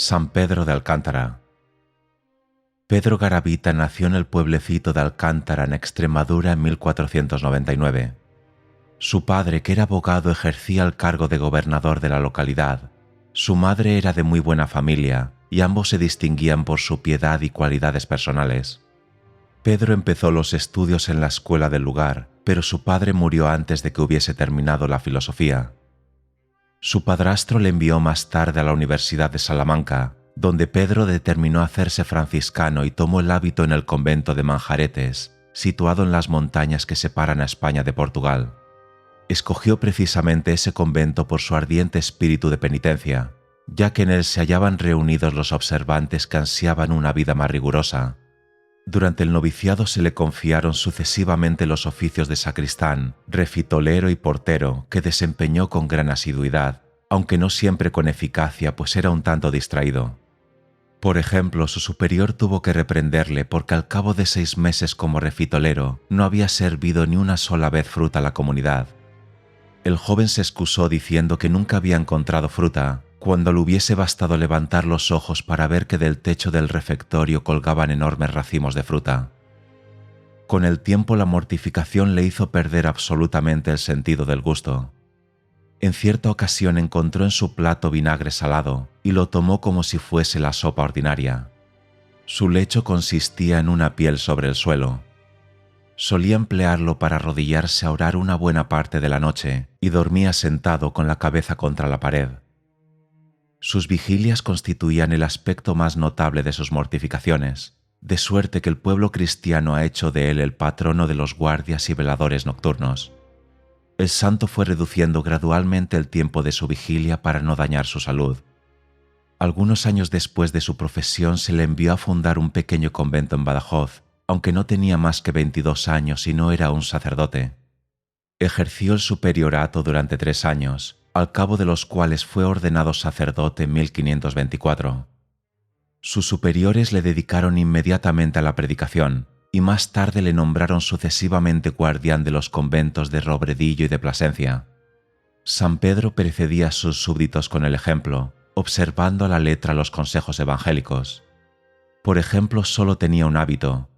San Pedro de Alcántara. Pedro Garavita nació en el pueblecito de Alcántara, en Extremadura, en 1499. Su padre, que era abogado, ejercía el cargo de gobernador de la localidad. Su madre era de muy buena familia y ambos se distinguían por su piedad y cualidades personales. Pedro empezó los estudios en la escuela del lugar, pero su padre murió antes de que hubiese terminado la filosofía. Su padrastro le envió más tarde a la Universidad de Salamanca, donde Pedro determinó hacerse franciscano y tomó el hábito en el convento de Manjaretes, situado en las montañas que separan a España de Portugal. Escogió precisamente ese convento por su ardiente espíritu de penitencia, ya que en él se hallaban reunidos los observantes que ansiaban una vida más rigurosa. Durante el noviciado se le confiaron sucesivamente los oficios de sacristán, refitolero y portero, que desempeñó con gran asiduidad, aunque no siempre con eficacia, pues era un tanto distraído. Por ejemplo, su superior tuvo que reprenderle porque al cabo de 6 meses como refitolero no había servido ni una sola vez fruta a la comunidad. El joven se excusó diciendo que nunca había encontrado fruta, cuando le hubiese bastado levantar los ojos para ver que del techo del refectorio colgaban enormes racimos de fruta. Con el tiempo la mortificación le hizo perder absolutamente el sentido del gusto. En cierta ocasión encontró en su plato vinagre salado y lo tomó como si fuese la sopa ordinaria. Su lecho consistía en una piel sobre el suelo. Solía emplearlo para arrodillarse a orar una buena parte de la noche y dormía sentado con la cabeza contra la pared. Sus vigilias constituían el aspecto más notable de sus mortificaciones, de suerte que el pueblo cristiano ha hecho de él el patrono de los guardias y veladores nocturnos. El santo fue reduciendo gradualmente el tiempo de su vigilia para no dañar su salud. Algunos años después de su profesión se le envió a fundar un pequeño convento en Badajoz, aunque no tenía más que 22 años y no era un sacerdote. Ejerció el superiorato durante 3 años, al cabo de los cuales fue ordenado sacerdote en 1524. Sus superiores le dedicaron inmediatamente a la predicación y más tarde le nombraron sucesivamente guardián de los conventos de Robredillo y de Plasencia. San Pedro precedía a sus súbditos con el ejemplo, observando a la letra los consejos evangélicos. Por ejemplo, solo tenía un hábito,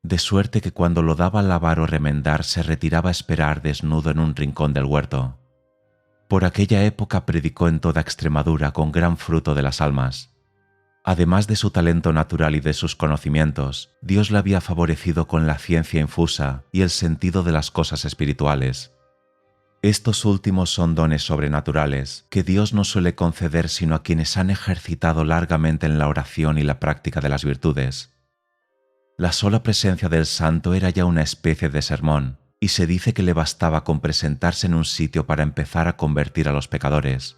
de suerte que cuando lo daba a lavar o remendar se retiraba a esperar desnudo en un rincón del huerto. Por aquella época predicó en toda Extremadura con gran fruto de las almas. Además de su talento natural y de sus conocimientos, Dios le había favorecido con la ciencia infusa y el sentido de las cosas espirituales. Estos últimos son dones sobrenaturales que Dios no suele conceder sino a quienes han ejercitado largamente en la oración y la práctica de las virtudes. La sola presencia del santo era ya una especie de sermón, y se dice que le bastaba con presentarse en un sitio para empezar a convertir a los pecadores.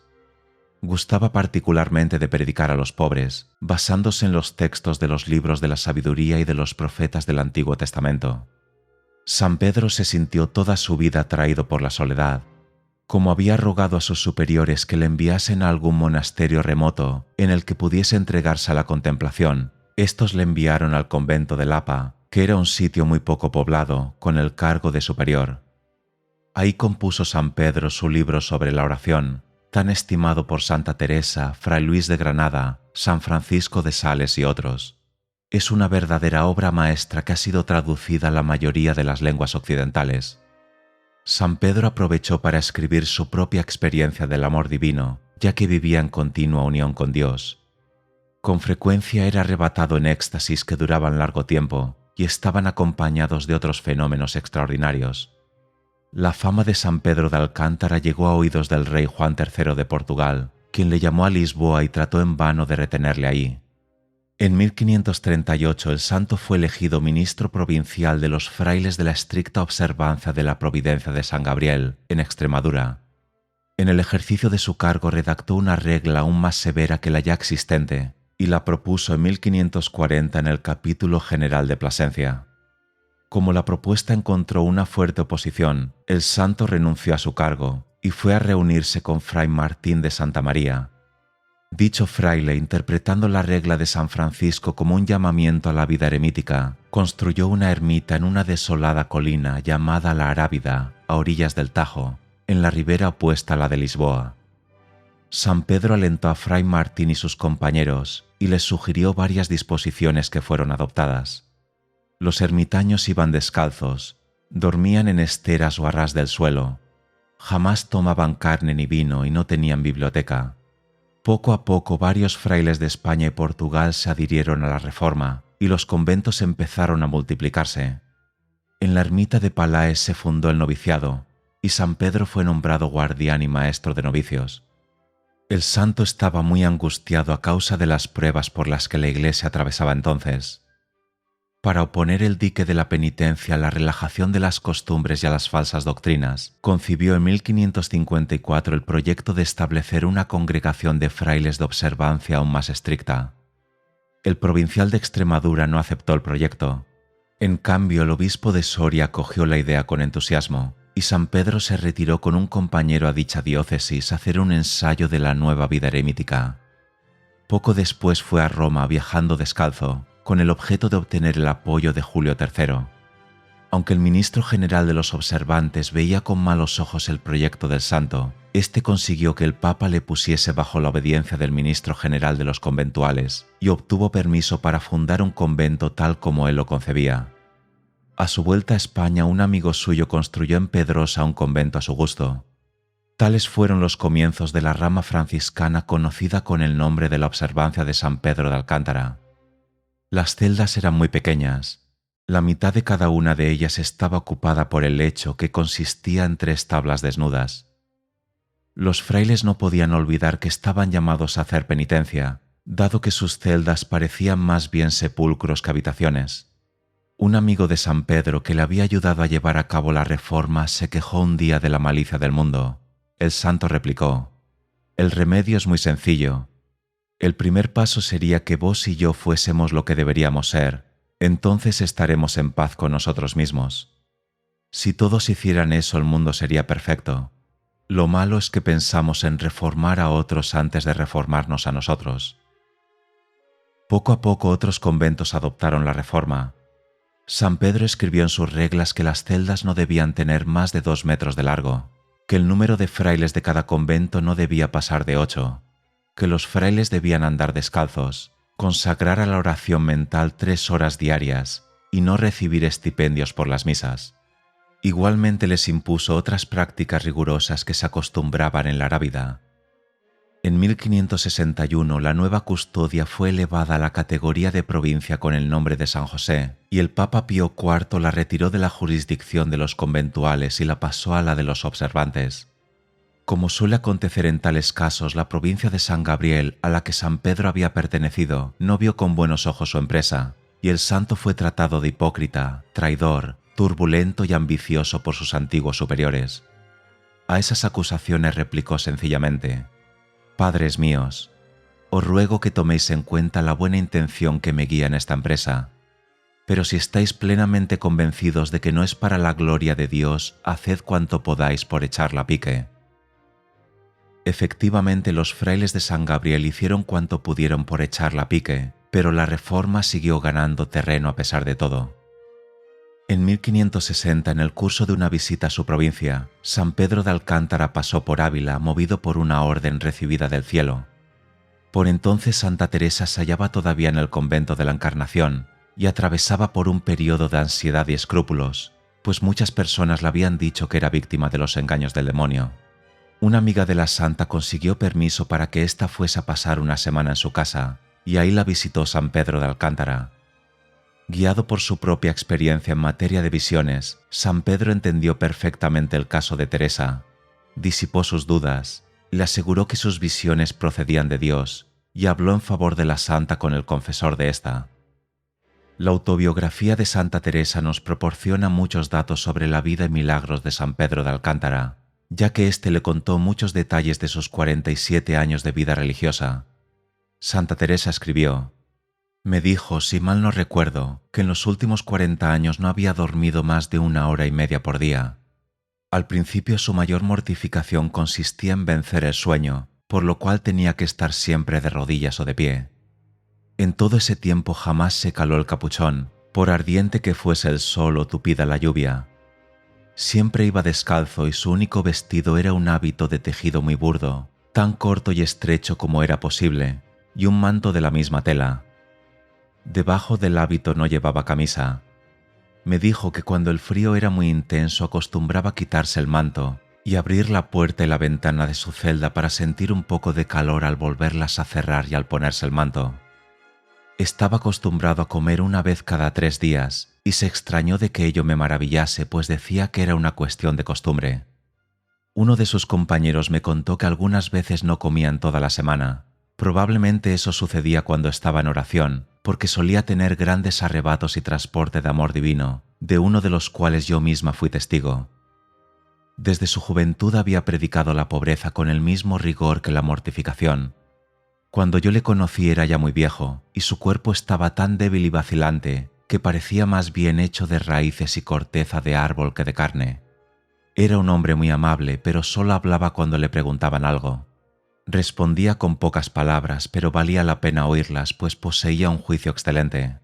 Gustaba particularmente de predicar a los pobres, basándose en los textos de los libros de la sabiduría y de los profetas del Antiguo Testamento. San Pedro se sintió toda su vida atraído por la soledad. Como había rogado a sus superiores que le enviasen a algún monasterio remoto en el que pudiese entregarse a la contemplación, estos le enviaron al convento de Lapa, que era un sitio muy poco poblado, con el cargo de superior. Ahí compuso San Pedro su libro sobre la oración, tan estimado por Santa Teresa, Fray Luis de Granada, San Francisco de Sales y otros. Es una verdadera obra maestra que ha sido traducida a la mayoría de las lenguas occidentales. San Pedro aprovechó para escribir su propia experiencia del amor divino, ya que vivía en continua unión con Dios. Con frecuencia era arrebatado en éxtasis que duraban largo tiempo y estaban acompañados de otros fenómenos extraordinarios. La fama de San Pedro de Alcántara llegó a oídos del rey Juan III de Portugal, quien le llamó a Lisboa y trató en vano de retenerle ahí. En 1538 el santo fue elegido ministro provincial de los frailes de la estricta observancia de la providencia de San Gabriel, en Extremadura. En el ejercicio de su cargo redactó una regla aún más severa que la ya existente, y la propuso en 1540 en el capítulo general de Plasencia. Como la propuesta encontró una fuerte oposición, el santo renunció a su cargo y fue a reunirse con Fray Martín de Santa María. Dicho fraile, interpretando la regla de San Francisco como un llamamiento a la vida eremítica, construyó una ermita en una desolada colina llamada La Arábida, a orillas del Tajo, en la ribera opuesta a la de Lisboa. San Pedro alentó a Fray Martín y sus compañeros y les sugirió varias disposiciones que fueron adoptadas. Los ermitaños iban descalzos, dormían en esteras o a ras del suelo, jamás tomaban carne ni vino y no tenían biblioteca. Poco a poco varios frailes de España y Portugal se adhirieron a la Reforma y los conventos empezaron a multiplicarse. En la ermita de Palaes se fundó el noviciado y San Pedro fue nombrado guardián y maestro de novicios. El santo estaba muy angustiado a causa de las pruebas por las que la Iglesia atravesaba entonces. Para oponer el dique de la penitencia a la relajación de las costumbres y a las falsas doctrinas, concibió en 1554 el proyecto de establecer una congregación de frailes de observancia aún más estricta. El provincial de Extremadura no aceptó el proyecto. En cambio, el obispo de Soria acogió la idea con entusiasmo, y San Pedro se retiró con un compañero a dicha diócesis a hacer un ensayo de la nueva vida eremítica. Poco después fue a Roma viajando descalzo, con el objeto de obtener el apoyo de Julio III. Aunque el ministro general de los observantes veía con malos ojos el proyecto del santo, este consiguió que el Papa le pusiese bajo la obediencia del ministro general de los conventuales y obtuvo permiso para fundar un convento tal como él lo concebía. A su vuelta a España, un amigo suyo construyó en Pedrosa un convento a su gusto. Tales fueron los comienzos de la rama franciscana conocida con el nombre de la Observancia de San Pedro de Alcántara. Las celdas eran muy pequeñas. La mitad de cada una de ellas estaba ocupada por el lecho, que consistía en 3 tablas desnudas. Los frailes no podían olvidar que estaban llamados a hacer penitencia, dado que sus celdas parecían más bien sepulcros que habitaciones. Un amigo de San Pedro que le había ayudado a llevar a cabo la reforma se quejó un día de la malicia del mundo. El santo replicó: «El remedio es muy sencillo. El primer paso sería que vos y yo fuésemos lo que deberíamos ser. Entonces estaremos en paz con nosotros mismos. Si todos hicieran eso, el mundo sería perfecto. Lo malo es que pensamos en reformar a otros antes de reformarnos a nosotros». Poco a poco otros conventos adoptaron la reforma. San Pedro escribió en sus reglas que las celdas no debían tener más de 2 metros de largo, que el número de frailes de cada convento no debía pasar de 8, que los frailes debían andar descalzos, consagrar a la oración mental 3 horas diarias y no recibir estipendios por las misas. Igualmente les impuso otras prácticas rigurosas que se acostumbraban en la Arábida. En 1561 la nueva custodia fue elevada a la categoría de provincia con el nombre de San José, y el Papa Pío IV la retiró de la jurisdicción de los conventuales y la pasó a la de los observantes. Como suele acontecer en tales casos, la provincia de San Gabriel, a la que San Pedro había pertenecido, no vio con buenos ojos su empresa, y el santo fue tratado de hipócrita, traidor, turbulento y ambicioso por sus antiguos superiores. A esas acusaciones replicó sencillamente: «Padres míos, os ruego que toméis en cuenta la buena intención que me guía en esta empresa, pero si estáis plenamente convencidos de que no es para la gloria de Dios, haced cuanto podáis por echarla a pique». Efectivamente, los frailes de San Gabriel hicieron cuanto pudieron por echarla a pique, pero la reforma siguió ganando terreno a pesar de todo. En 1560, en el curso de una visita a su provincia, San Pedro de Alcántara pasó por Ávila movido por una orden recibida del cielo. Por entonces Santa Teresa se hallaba todavía en el convento de la Encarnación y atravesaba por un periodo de ansiedad y escrúpulos, pues muchas personas le habían dicho que era víctima de los engaños del demonio. Una amiga de la santa consiguió permiso para que ésta fuese a pasar una semana en su casa, y ahí la visitó San Pedro de Alcántara. Guiado por su propia experiencia en materia de visiones, San Pedro entendió perfectamente el caso de Teresa, disipó sus dudas, le aseguró que sus visiones procedían de Dios y habló en favor de la santa con el confesor de ésta. La autobiografía de Santa Teresa nos proporciona muchos datos sobre la vida y milagros de San Pedro de Alcántara, ya que éste le contó muchos detalles de sus 47 años de vida religiosa. Santa Teresa escribió: «Me dijo, si mal no recuerdo, que en los últimos 40 años no había dormido más de 1 hora y media por día. Al principio su mayor mortificación consistía en vencer el sueño, por lo cual tenía que estar siempre de rodillas o de pie. En todo ese tiempo jamás se caló el capuchón, por ardiente que fuese el sol o tupida la lluvia. Siempre iba descalzo y su único vestido era un hábito de tejido muy burdo, tan corto y estrecho como era posible, y un manto de la misma tela. Debajo del hábito no llevaba camisa. Me dijo que cuando el frío era muy intenso acostumbraba quitarse el manto y abrir la puerta y la ventana de su celda para sentir un poco de calor al volverlas a cerrar y al ponerse el manto. Estaba acostumbrado a comer una vez cada 3 días y se extrañó de que ello me maravillase, pues decía que era una cuestión de costumbre. Uno de sus compañeros me contó que algunas veces no comían toda la semana. Probablemente eso sucedía cuando estaba en oración, porque solía tener grandes arrebatos y transporte de amor divino, de uno de los cuales yo misma fui testigo. Desde su juventud había predicado la pobreza con el mismo rigor que la mortificación. Cuando yo le conocí era ya muy viejo, y su cuerpo estaba tan débil y vacilante que parecía más bien hecho de raíces y corteza de árbol que de carne. Era un hombre muy amable, pero solo hablaba cuando le preguntaban algo. Respondía con pocas palabras, pero valía la pena oírlas, pues poseía un juicio excelente.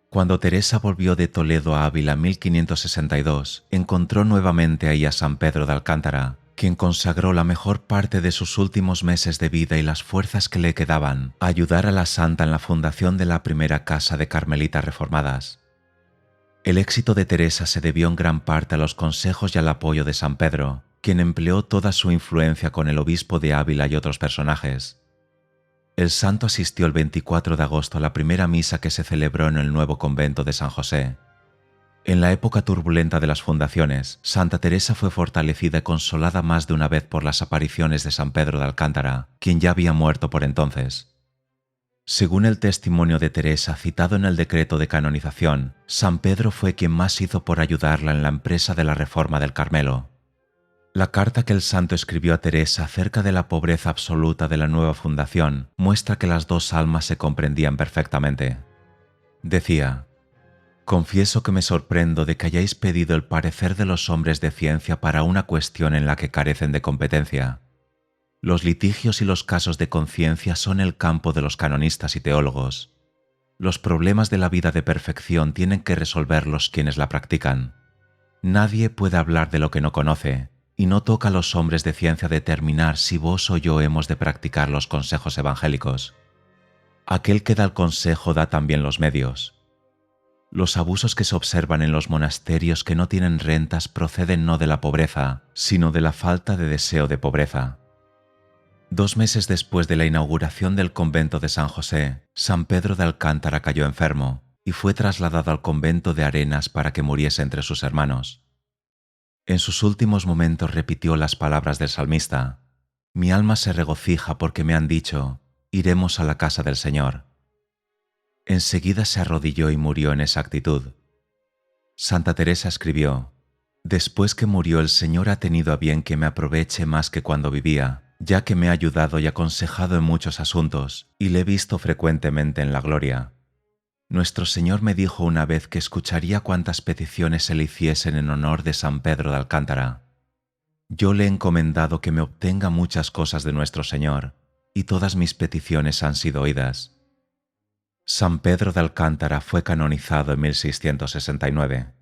Cuando Teresa volvió de Toledo a Ávila en 1562, encontró nuevamente ahí a San Pedro de Alcántara, quien consagró la mejor parte de sus últimos meses de vida y las fuerzas que le quedaban a ayudar a la santa en la fundación de la primera casa de carmelitas reformadas. El éxito de Teresa se debió en gran parte a los consejos y al apoyo de San Pedro, quien empleó toda su influencia con el obispo de Ávila y otros personajes. El santo asistió el 24 de agosto a la primera misa que se celebró en el nuevo convento de San José. En la época turbulenta de las fundaciones, Santa Teresa fue fortalecida y consolada más de una vez por las apariciones de San Pedro de Alcántara, quien ya había muerto por entonces. Según el testimonio de Teresa citado en el decreto de canonización, San Pedro fue quien más hizo por ayudarla en la empresa de la reforma del Carmelo. La carta que el santo escribió a Teresa acerca de la pobreza absoluta de la nueva fundación muestra que las dos almas se comprendían perfectamente. Decía: «Confieso que me sorprendo de que hayáis pedido el parecer de los hombres de ciencia para una cuestión en la que carecen de competencia. Los litigios y los casos de conciencia son el campo de los canonistas y teólogos. Los problemas de la vida de perfección tienen que resolverlos quienes la practican. Nadie puede hablar de lo que no conoce, y no toca a los hombres de ciencia determinar si vos o yo hemos de practicar los consejos evangélicos. Aquel que da el consejo da también los medios. Los abusos que se observan en los monasterios que no tienen rentas proceden no de la pobreza, sino de la falta de deseo de pobreza». 2 meses después de la inauguración del convento de San José, San Pedro de Alcántara cayó enfermo y fue trasladado al convento de Arenas para que muriese entre sus hermanos. En sus últimos momentos repitió las palabras del salmista: «Mi alma se regocija porque me han dicho, iremos a la casa del Señor». Enseguida se arrodilló y murió en esa actitud. Santa Teresa escribió: «Después que murió el Señor ha tenido a bien que me aproveche más que cuando vivía, ya que me ha ayudado y aconsejado en muchos asuntos, y le he visto frecuentemente en la gloria. Nuestro Señor me dijo una vez que escucharía cuantas peticiones se le hiciesen en honor de San Pedro de Alcántara. Yo le he encomendado que me obtenga muchas cosas de nuestro Señor, y todas mis peticiones han sido oídas». San Pedro de Alcántara fue canonizado en 1669.